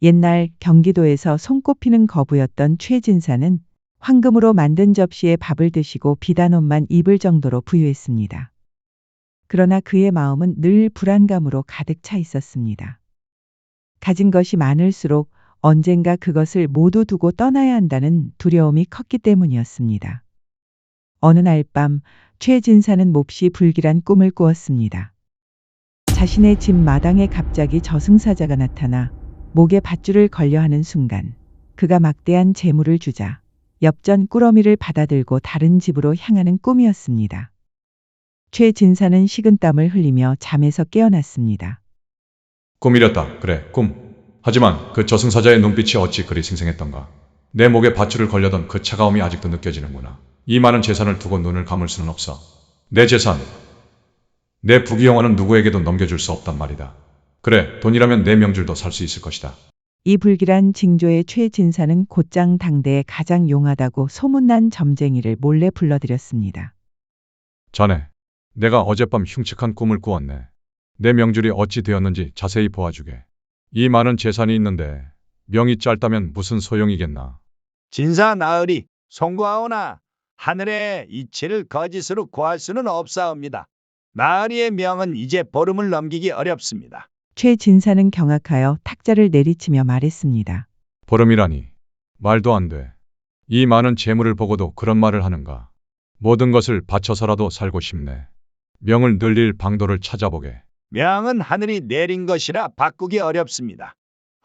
옛날 경기도에서 손꼽히는 거부였던 최진사는 황금으로 만든 접시에 밥을 드시고 비단옷만 입을 정도로 부유했습니다. 그러나 그의 마음은 늘 불안감으로 가득 차 있었습니다. 가진 것이 많을수록 언젠가 그것을 모두 두고 떠나야 한다는 두려움이 컸기 때문이었습니다. 어느 날 밤 최진사는 몹시 불길한 꿈을 꾸었습니다. 자신의 집 마당에 갑자기 저승사자가 나타나 목에 밧줄을 걸려 하는 순간 그가 막대한 재물을 주자 엽전 꾸러미를 받아들고 다른 집으로 향하는 꿈이었습니다. 최진사는 식은땀을 흘리며 잠에서 깨어났습니다. 꿈이렸다. 그래, 꿈. 하지만 그 저승사자의 눈빛이 어찌 그리 생생했던가. 내 목에 밧줄을 걸려던 그 차가움이 아직도 느껴지는구나. 이 많은 재산을 두고 눈을 감을 수는 없어. 내 재산, 내 부귀영화는 누구에게도 넘겨줄 수 없단 말이다. 그래, 돈이라면 내 명줄도 살 수 있을 것이다. 이 불길한 징조에 최진사는 곧장 당대에 가장 용하다고 소문난 점쟁이를 몰래 불러들였습니다. 자네, 내가 어젯밤 흉측한 꿈을 꾸었네. 내 명줄이 어찌 되었는지 자세히 보아주게. 이 많은 재산이 있는데 명이 짧다면 무슨 소용이겠나. 진사 나으리 송구하오나 하늘의 이치를 거짓으로 구할 수는 없사옵니다. 나으리의 명은 이제 보름을 넘기기 어렵습니다. 최진사는 경악하여 탁자를 내리치며 말했습니다. 보름이라니. 말도 안 돼. 이 많은 재물을 보고도 그런 말을 하는가. 모든 것을 바쳐서라도 살고 싶네. 명을 늘릴 방도를 찾아보게. 명은 하늘이 내린 것이라 바꾸기 어렵습니다.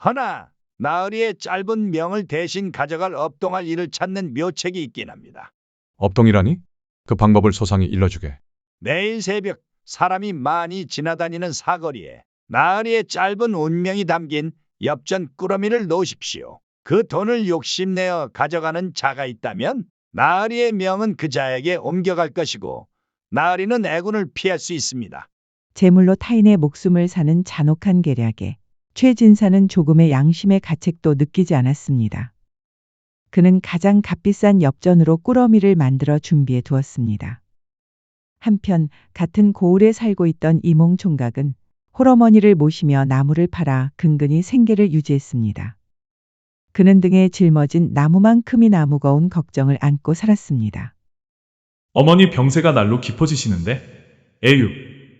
허나 나으리의 짧은 명을 대신 가져갈 업동할 일을 찾는 묘책이 있긴 합니다. 업동이라니? 그 방법을 소상히 일러주게. 내일 새벽 사람이 많이 지나다니는 사거리에 나으리의 짧은 운명이 담긴 엽전 꾸러미를 놓으십시오. 그 돈을 욕심내어 가져가는 자가 있다면 나으리의 명은 그 자에게 옮겨갈 것이고 나으리는 애군을 피할 수 있습니다. 재물로 타인의 목숨을 사는 잔혹한 계략에 최진사는 조금의 양심의 가책도 느끼지 않았습니다. 그는 가장 값비싼 엽전으로 꾸러미를 만들어 준비해 두었습니다. 한편 같은 고을에 살고 있던 이몽 총각은 홀어머니를 모시며 나무를 팔아 근근히 생계를 유지했습니다. 그는 등에 짊어진 나무만큼이나 무거운 걱정을 안고 살았습니다. 어머니 병세가 날로 깊어지시는데 에휴,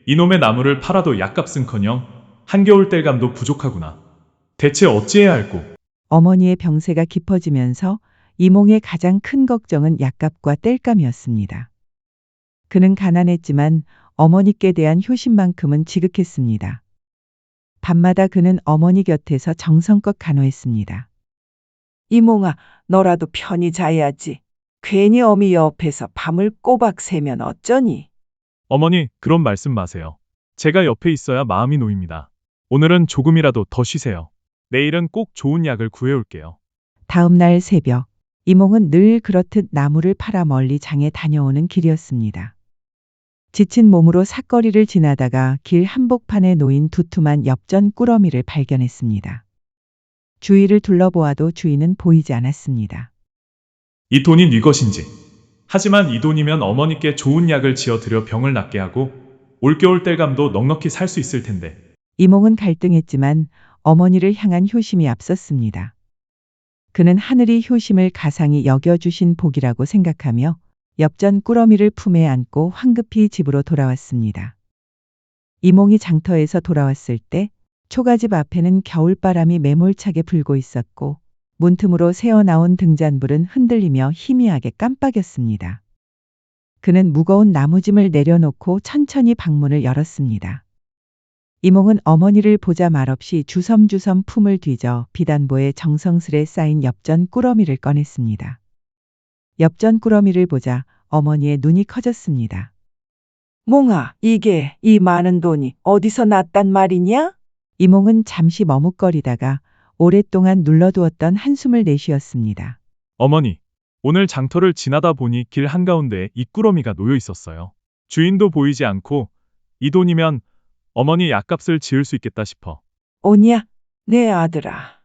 이놈의 나무를 팔아도 약값은커녕 한겨울 땔감도 부족하구나. 대체 어찌해야 할꼬. 어머니의 병세가 깊어지면서 이몽의 가장 큰 걱정은 약값과 땔감이었습니다. 그는 가난했지만 어머니께 대한 효심만큼은 지극했습니다. 밤마다 그는 어머니 곁에서 정성껏 간호했습니다. 이몽아, 너라도 편히 자야지. 괜히 어미 옆에서 밤을 꼬박 새면 어쩌니? 어머니, 그런 말씀 마세요. 제가 옆에 있어야 마음이 놓입니다. 오늘은 조금이라도 더 쉬세요. 내일은 꼭 좋은 약을 구해올게요. 다음 날 새벽, 이몽은 늘 그렇듯 나무를 팔아 멀리 장에 다녀오는 길이었습니다. 지친 몸으로 삿거리를 지나다가 길 한복판에 놓인 두툼한 엽전 꾸러미를 발견했습니다. 주위를 둘러보아도 주인은 보이지 않았습니다. 이 돈이 네 것인지. 하지만 이 돈이면 어머니께 좋은 약을 지어드려 병을 낫게 하고 올겨울 땔감도 넉넉히 살 수 있을 텐데. 이몽은 갈등했지만 어머니를 향한 효심이 앞섰습니다. 그는 하늘이 효심을 가상히 여겨주신 복이라고 생각하며 엽전 꾸러미를 품에 안고 황급히 집으로 돌아왔습니다. 이몽이 장터에서 돌아왔을 때 초가집 앞에는 겨울바람이 매몰차게 불고 있었고 문틈으로 새어나온 등잔불은 흔들리며 희미하게 깜빡였습니다. 그는 무거운 나무짐을 내려놓고 천천히 방문을 열었습니다. 이몽은 어머니를 보자 말없이 주섬주섬 품을 뒤져 비단보에 정성스레 쌓인 엽전 꾸러미를 꺼냈습니다. 엽전 꾸러미를 보자 어머니의 눈이 커졌습니다. 몽아, 이게 이 많은 돈이 어디서 났단 말이냐? 이몽은 잠시 머뭇거리다가 오랫동안 눌러두었던 한숨을 내쉬었습니다. 어머니, 오늘 장터를 지나다 보니 길 한가운데에 이 꾸러미가 놓여 있었어요. 주인도 보이지 않고 이 돈이면 어머니 약값을 지을 수 있겠다 싶어. 오냐, 내 아들아.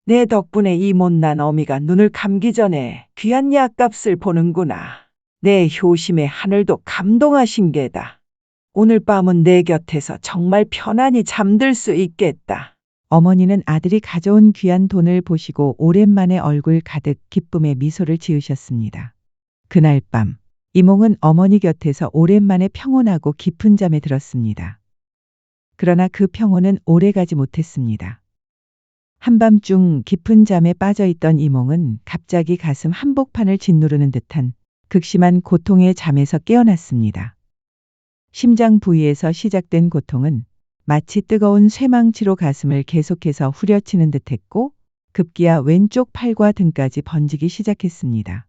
내 덕분에 이 못난 어미가 눈을 감기 전에 귀한 약값을 보는구나. 내 효심에 하늘도 감동하신 게다. 오늘 밤은 내 곁에서 정말 편안히 잠들 수 있겠다. 어머니는 아들이 가져온 귀한 돈을 보시고 오랜만에 얼굴 가득 기쁨의 미소를 지으셨습니다. 그날 밤, 이몽은 어머니 곁에서 오랜만에 평온하고 깊은 잠에 들었습니다. 그러나 그 평온은 오래가지 못했습니다. 한밤중 깊은 잠에 빠져 있던 이몽은 갑자기 가슴 한복판을 짓누르는 듯한 극심한 고통의 잠에서 깨어났습니다. 심장 부위에서 시작된 고통은 마치 뜨거운 쇠망치로 가슴을 계속해서 후려치는 듯했고 급기야 왼쪽 팔과 등까지 번지기 시작했습니다.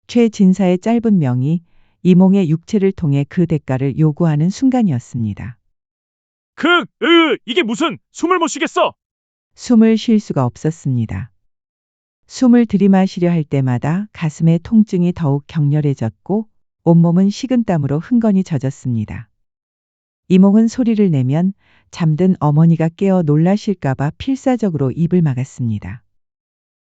최진사의 짧은 명이 이몽의 육체를 통해 그 대가를 요구하는 순간이었습니다. 이게 무슨 숨을 못 쉬겠어! 숨을 쉴 수가 없었습니다. 숨을 들이마시려 할 때마다 가슴의 통증이 더욱 격렬해졌고 온몸은 식은땀으로 흥건히 젖었습니다. 이몽은 소리를 내면 잠든 어머니가 깨어 놀라실까봐 필사적으로 입을 막았습니다.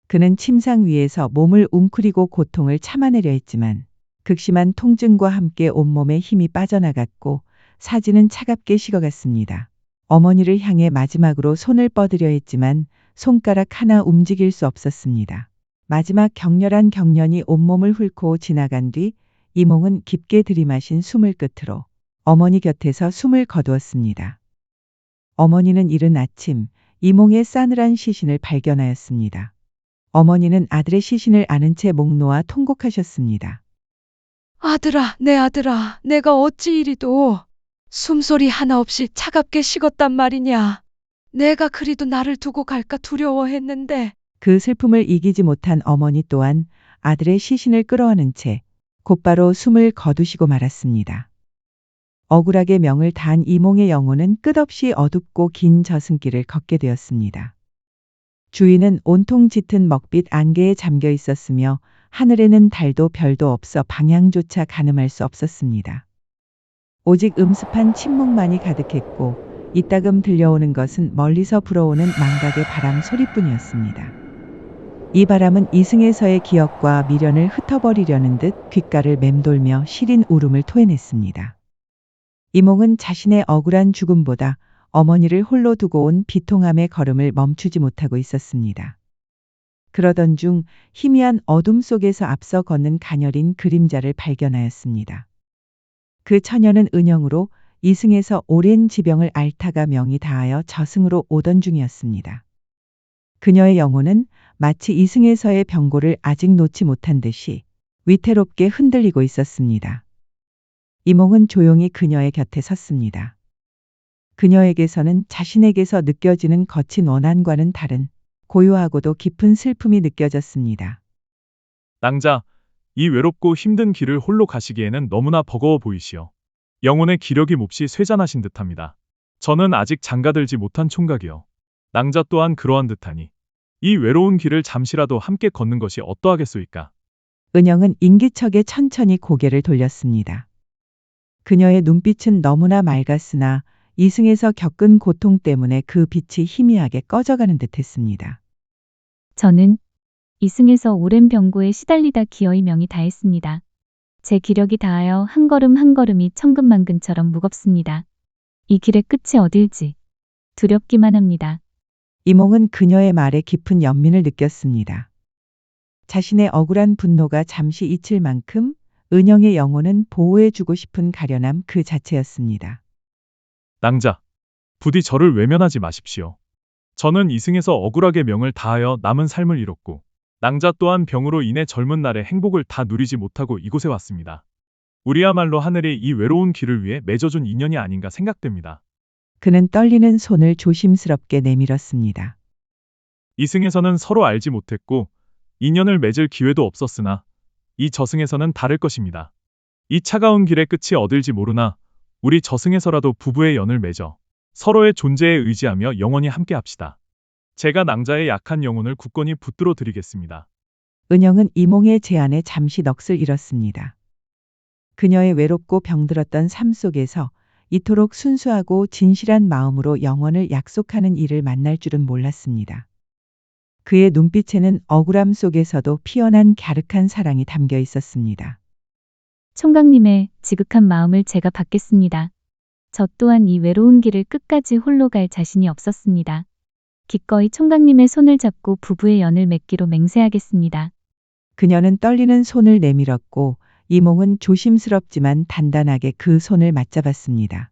그는 침상 위에서 몸을 웅크리고 고통을 참아내려 했지만 극심한 통증과 함께 온몸에 힘이 빠져나갔고 사지는 차갑게 식어갔습니다. 어머니를 향해 마지막으로 손을 뻗으려 했지만 손가락 하나 움직일 수 없었습니다. 마지막 격렬한 경련이 온몸을 훑고 지나간 뒤 이몽은 깊게 들이마신 숨을 끝으로 어머니 곁에서 숨을 거두었습니다. 어머니는 이른 아침 이몽의 싸늘한 시신을 발견하였습니다. 어머니는 아들의 시신을 안은 채 목 놓아 통곡하셨습니다. 아들아, 내 아들아, 내가 어찌 이리도 숨소리 하나 없이 차갑게 식었단 말이냐. 내가 그리도 나를 두고 갈까 두려워했는데. 그 슬픔을 이기지 못한 어머니 또한 아들의 시신을 끌어안은 채 곧바로 숨을 거두시고 말았습니다. 억울하게 명을 다한 이몽의 영혼은 끝없이 어둡고 긴 저승길을 걷게 되었습니다. 주위는 온통 짙은 먹빛 안개에 잠겨 있었으며 하늘에는 달도 별도 없어 방향조차 가늠할 수 없었습니다. 오직 음습한 침묵만이 가득했고 이따금 들려오는 것은 멀리서 불어오는 망각의 바람 소리뿐이었습니다. 이 바람은 이승에서의 기억과 미련을 흩어버리려는 듯 귓가를 맴돌며 시린 울음을 토해냈습니다. 이몽은 자신의 억울한 죽음보다 어머니를 홀로 두고 온 비통함의 걸음을 멈추지 못하고 있었습니다. 그러던 중 희미한 어둠 속에서 앞서 걷는 가녀린 그림자를 발견하였습니다. 그 처녀는 은영으로 이승에서 오랜 지병을 앓다가 명이 다하여 저승으로 오던 중이었습니다. 그녀의 영혼은 마치 이승에서의 병고를 아직 놓지 못한 듯이 위태롭게 흔들리고 있었습니다. 이몽은 조용히 그녀의 곁에 섰습니다. 그녀에게서는 자신에게서 느껴지는 거친 원한과는 다른 고요하고도 깊은 슬픔이 느껴졌습니다. 낭자, 이 외롭고 힘든 길을 홀로 가시기에는 너무나 버거워 보이시오. 영혼의 기력이 몹시 쇠잔하신 듯합니다. 저는 아직 장가들지 못한 총각이요. 낭자 또한 그러한 듯하니 이 외로운 길을 잠시라도 함께 걷는 것이 어떠하겠소이까? 은영은 인기척에 천천히 고개를 돌렸습니다. 그녀의 눈빛은 너무나 맑았으나 이승에서 겪은 고통 때문에 그 빛이 희미하게 꺼져가는 듯했습니다. 저는 이승에서 오랜 병고에 시달리다 기어이 명이 다했습니다. 제 기력이 다하여 한 걸음 한 걸음이 천근만근처럼 무겁습니다. 이 길의 끝이 어딜지 두렵기만 합니다. 이몽은 그녀의 말에 깊은 연민을 느꼈습니다. 자신의 억울한 분노가 잠시 잊힐 만큼 은영의 영혼은 보호해주고 싶은 가련함 그 자체였습니다. 낭자, 부디 저를 외면하지 마십시오. 저는 이승에서 억울하게 명을 다하여 남은 삶을 이뤘고 낭자 또한 병으로 인해 젊은 날의 행복을 다 누리지 못하고 이곳에 왔습니다. 우리야말로 하늘이 이 외로운 길을 위해 맺어준 인연이 아닌가 생각됩니다. 그는 떨리는 손을 조심스럽게 내밀었습니다. 이승에서는 서로 알지 못했고 인연을 맺을 기회도 없었으나 이 저승에서는 다를 것입니다. 이 차가운 길의 끝이 어딜지 모르나 우리 저승에서라도 부부의 연을 맺어 서로의 존재에 의지하며 영원히 함께합시다. 제가 낭자의 약한 영혼을 굳건히 붙들어 드리겠습니다. 은영은 이몽의 제안에 잠시 넋을 잃었습니다. 그녀의 외롭고 병들었던 삶 속에서 이토록 순수하고 진실한 마음으로 영원을 약속하는 이를 만날 줄은 몰랐습니다. 그의 눈빛에는 억울함 속에서도 피어난 갸륵한 사랑이 담겨 있었습니다. 총각님의 지극한 마음을 제가 받겠습니다. 저 또한 이 외로운 길을 끝까지 홀로 갈 자신이 없었습니다. 기꺼이 총각님의 손을 잡고 부부의 연을 맺기로 맹세하겠습니다. 그녀는 떨리는 손을 내밀었고 이몽은 조심스럽지만 단단하게 그 손을 맞잡았습니다.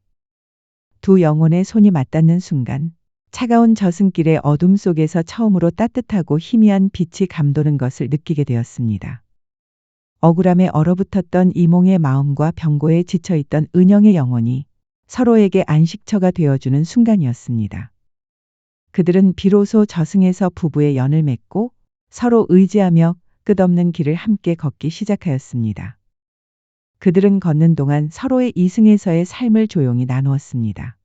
두 영혼의 손이 맞닿는 순간 차가운 저승길의 어둠 속에서 처음으로 따뜻하고 희미한 빛이 감도는 것을 느끼게 되었습니다. 억울함에 얼어붙었던 이몽의 마음과 병고에 지쳐있던 은영의 영혼이 서로에게 안식처가 되어주는 순간이었습니다. 그들은 비로소 저승에서 부부의 연을 맺고 서로 의지하며 끝없는 길을 함께 걷기 시작하였습니다. 그들은 걷는 동안 서로의 이승에서의 삶을 조용히 나누었습니다.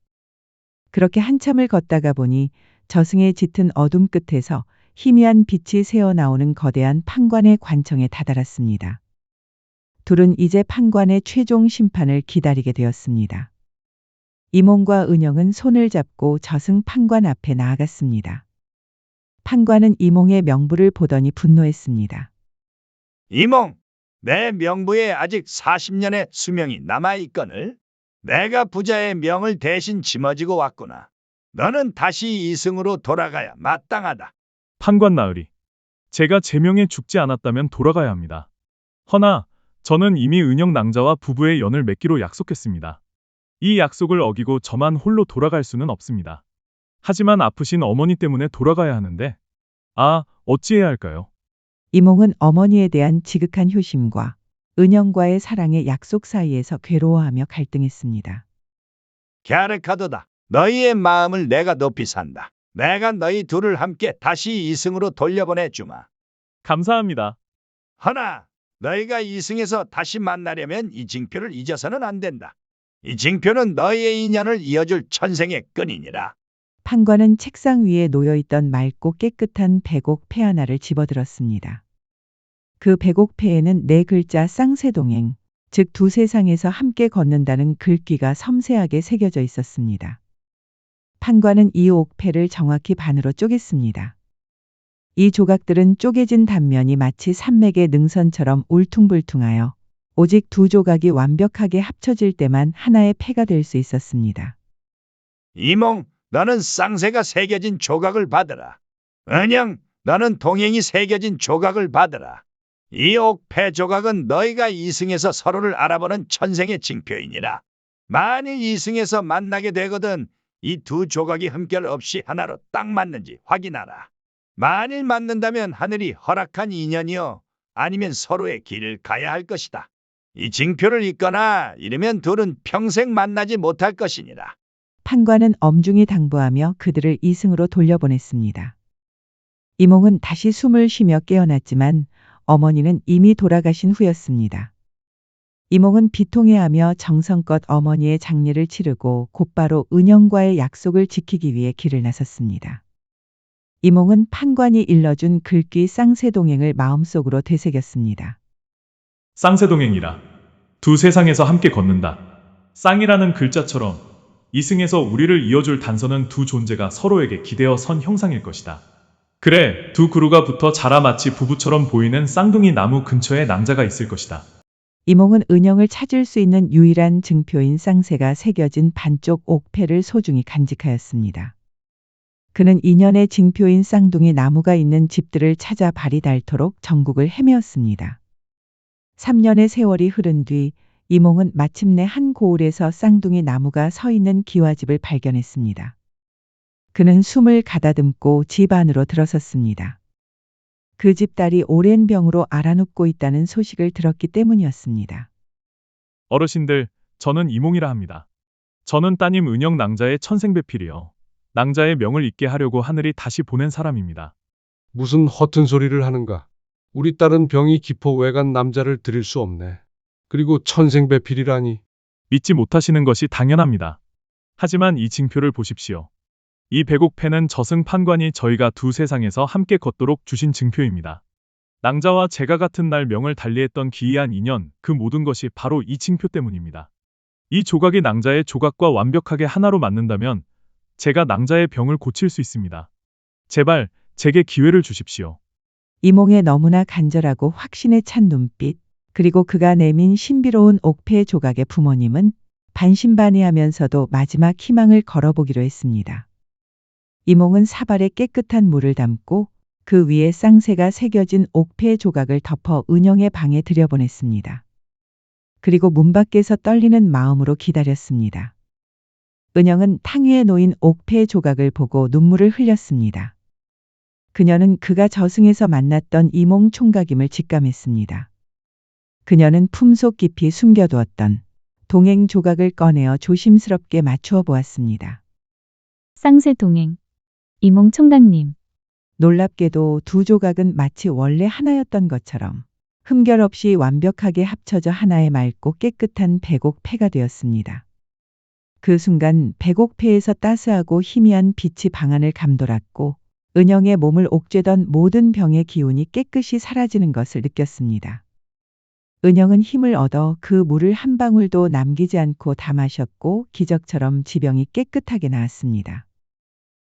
그렇게 한참을 걷다가 보니 저승의 짙은 어둠 끝에서 희미한 빛이 새어나오는 거대한 판관의 관청에 다다랐습니다. 둘은 이제 판관의 최종 심판을 기다리게 되었습니다. 이몽과 은영은 손을 잡고 저승 판관 앞에 나아갔습니다. 판관은 이몽의 명부를 보더니 분노했습니다. 이몽, 내 명부에 아직 40년의 수명이 남아있거늘 내가 부자의 명을 대신 짊어지고 왔구나. 너는 다시 이승으로 돌아가야 마땅하다. 판관 나으리. 제가 제 명에 죽지 않았다면 돌아가야 합니다. 허나 저는 이미 은영 낭자와 부부의 연을 맺기로 약속했습니다. 이 약속을 어기고 저만 홀로 돌아갈 수는 없습니다. 하지만 아프신 어머니 때문에 돌아가야 하는데, 어찌해야 할까요? 이몽은 어머니에 대한 지극한 효심과 은영과의 사랑의 약속 사이에서 괴로워하며 갈등했습니다. 갸르카도다. 너희의 마음을 내가 높이 산다. 내가 너희 둘을 함께 다시 이승으로 돌려보내주마. 감사합니다. 허나 너희가 이승에서 다시 만나려면 이 징표를 잊어서는 안 된다. 이 징표는 너희의 인연을 이어줄 천생의 끈이니라. 판관은 책상 위에 놓여있던 맑고 깨끗한 백옥패 하나를 집어들었습니다. 그 백옥패에는 4글자 쌍세동행, 즉 두 세상에서 함께 걷는다는 글귀가 섬세하게 새겨져 있었습니다. 판관은 이 옥패를 정확히 반으로 쪼갰습니다. 이 조각들은 쪼개진 단면이 마치 산맥의 능선처럼 울퉁불퉁하여 오직 두 조각이 완벽하게 합쳐질 때만 하나의 패가 될 수 있었습니다. 이몽, 너는 쌍새가 새겨진 조각을 받으라. 은영, 너는 동행이 새겨진 조각을 받으라. 이 옥패 조각은 너희가 이승에서 서로를 알아보는 천생의 징표이니라. 만일 이승에서 만나게 되거든 이 두 조각이 흠결 없이 하나로 딱 맞는지 확인하라. 만일 맞는다면 하늘이 허락한 인연이요 아니면 서로의 길을 가야 할 것이다. 이 징표를 잊거나 잃으면 둘은 평생 만나지 못할 것이니라. 판관은 엄중히 당부하며 그들을 이승으로 돌려보냈습니다. 이몽은 다시 숨을 쉬며 깨어났지만 어머니는 이미 돌아가신 후였습니다. 이몽은 비통해하며 정성껏 어머니의 장례를 치르고 곧바로 은영과의 약속을 지키기 위해 길을 나섰습니다. 이몽은 판관이 일러준 글귀 쌍세동행을 마음속으로 되새겼습니다. 쌍세동행이라. 두 세상에서 함께 걷는다. 쌍이라는 글자처럼 이승에서 우리를 이어줄 단서는 두 존재가 서로에게 기대어 선 형상일 것이다. 그래, 두 그루가 붙어 자라 마치 부부처럼 보이는 쌍둥이 나무 근처에 낭자가 있을 것이다. 이몽은 은영을 찾을 수 있는 유일한 증표인 쌍새가 새겨진 반쪽 옥패를 소중히 간직하였습니다. 그는 인연의 징표인 쌍둥이 나무가 있는 집들을 찾아 발이 닳도록 전국을 헤매었습니다. 3년의 세월이 흐른 뒤 이몽은 마침내 한 고을에서 쌍둥이 나무가 서 있는 기와집을 발견했습니다. 그는 숨을 가다듬고 집 안으로 들어섰습니다. 그 집 딸이 오랜 병으로 앓아눕고 있다는 소식을 들었기 때문이었습니다. 어르신들, 저는 이몽이라 합니다. 저는 따님 은영 낭자의 천생배필이요. 낭자의 명을 잊게 하려고 하늘이 다시 보낸 사람입니다. 무슨 허튼 소리를 하는가. 우리 딸은 병이 깊어 외간 남자를 들일 수 없네. 그리고 천생배필이라니. 믿지 못하시는 것이 당연합니다. 하지만 이 징표를 보십시오. 이 백옥패는 저승 판관이 저희가 두 세상에서 함께 걷도록 주신 증표입니다. 낭자와 제가 같은 날 명을 달리했던 기이한 인연, 그 모든 것이 바로 이 징표 때문입니다. 이 조각이 낭자의 조각과 완벽하게 하나로 맞는다면 제가 낭자의 병을 고칠 수 있습니다. 제발 제게 기회를 주십시오. 이몽의 너무나 간절하고 확신에 찬 눈빛, 그리고 그가 내민 신비로운 옥패 조각의 부모님은 반신반의하면서도 마지막 희망을 걸어보기로 했습니다. 이몽은 사발에 깨끗한 물을 담고 그 위에 쌍새가 새겨진 옥패 조각을 덮어 은영의 방에 들여보냈습니다. 그리고 문 밖에서 떨리는 마음으로 기다렸습니다. 은영은 탕 위에 놓인 옥패 조각을 보고 눈물을 흘렸습니다. 그녀는 그가 저승에서 만났던 이몽 총각임을 직감했습니다. 그녀는 품속 깊이 숨겨두었던 동행 조각을 꺼내어 조심스럽게 맞추어 보았습니다. 쌍새 동행. 이몽 총각님. 놀랍게도 두 조각은 마치 원래 하나였던 것처럼 흠결 없이 완벽하게 합쳐져 하나의 맑고 깨끗한 백옥패가 되었습니다. 그 순간 백옥패에서 따스하고 희미한 빛이 방안을 감돌았고 은영의 몸을 옥죄던 모든 병의 기운이 깨끗이 사라지는 것을 느꼈습니다. 은영은 힘을 얻어 그 물을 한 방울도 남기지 않고 다 마셨고 기적처럼 지병이 깨끗하게 나았습니다.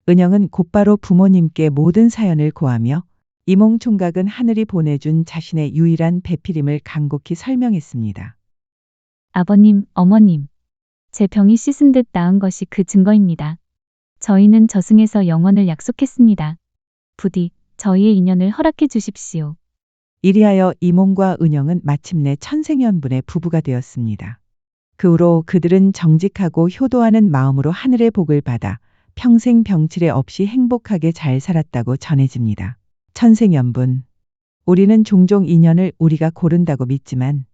은영은 곧바로 부모님께 모든 사연을 고하며 이몽 총각은 하늘이 보내준 자신의 유일한 배필임을 간곡히 설명했습니다. 아버님, 어머님. 제 병이 씻은 듯 나은 것이 그 증거입니다. 저희는 저승에서 영원을 약속했습니다. 부디 저희의 인연을 허락해 주십시오. 이리하여 이몽과 은영은 마침내 천생연분의 부부가 되었습니다. 그 후로 그들은 정직하고 효도하는 마음으로 하늘의 복을 받아 평생 병치레 없이 행복하게 잘 살았다고 전해집니다. 천생연분. 우리는 종종 인연을 우리가 고른다고 믿지만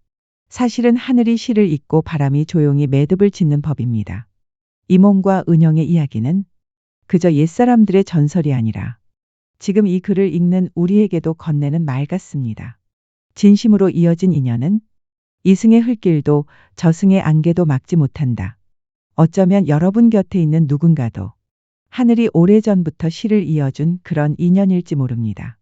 사실은 하늘이 실을 잇고 바람이 조용히 매듭을 짓는 법입니다. 이몽과 은영의 이야기는 그저 옛사람들의 전설이 아니라 지금 이 글을 읽는 우리에게도 건네는 말 같습니다. 진심으로 이어진 인연은 이승의 흘길도 저승의 안개도 막지 못한다. 어쩌면 여러분 곁에 있는 누군가도 하늘이 오래전부터 실을 이어준 그런 인연일지 모릅니다.